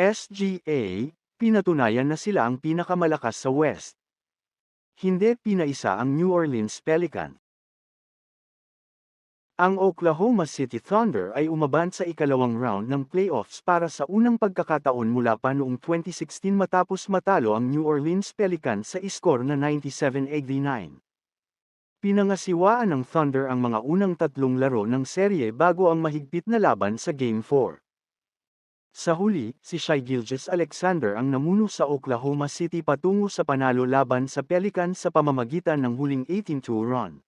SGA, pinatunayan na sila ang pinakamalakas sa West. Hindi pinaisa ang New Orleans Pelicans. Ang Oklahoma City Thunder ay umaban sa ikalawang round ng playoffs para sa unang pagkakataon mula pa noong 2016 matapos matalo ang New Orleans Pelicans sa iskor na 97-89. Pinangasiwaan ng Thunder ang mga unang tatlong laro ng serye bago ang mahigpit na laban sa Game 4. Sa huli, si Shai Gilgeous-Alexander ang namuno sa Oklahoma City patungo sa panalo laban sa Pelicans sa pamamagitan ng huling 18-2 run.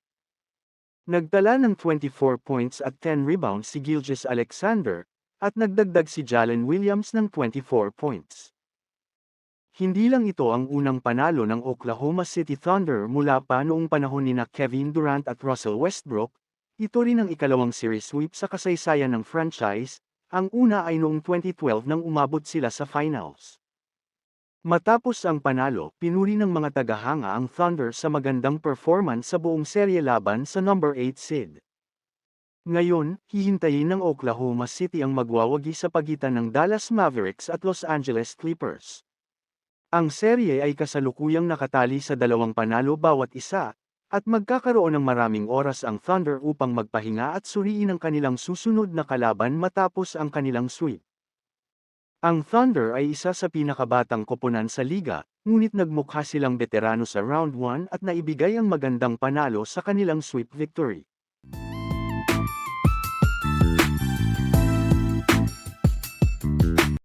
Nagtala ng 24 points at 10 rebounds si Gilgeous-Alexander, at nagdagdag si Jalen Williams ng 24 points. Hindi lang ito ang unang panalo ng Oklahoma City Thunder mula pa noong panahon nina Kevin Durant at Russell Westbrook, ito rin ang ikalawang series sweep sa kasaysayan ng franchise, ang una ay noong 2012 nang umabot sila sa finals. Matapos ang panalo, pinuri ng mga tagahanga ang Thunder sa magandang performance sa buong serye laban sa number 8 seed. Ngayon, hihintayin ng Oklahoma City ang magwawagi sa pagitan ng Dallas Mavericks at Los Angeles Clippers. Ang serye ay kasalukuyang nakatali sa dalawang panalo bawat isa, at magkakaroon ng maraming oras ang Thunder upang magpahinga at suriin ang kanilang susunod na kalaban matapos ang kanilang sweep. Ang Thunder ay isa sa pinakabatang koponan sa liga, ngunit nagmukha silang veterano sa Round 1 at naibigay ang magandang panalo sa kanilang sweep victory.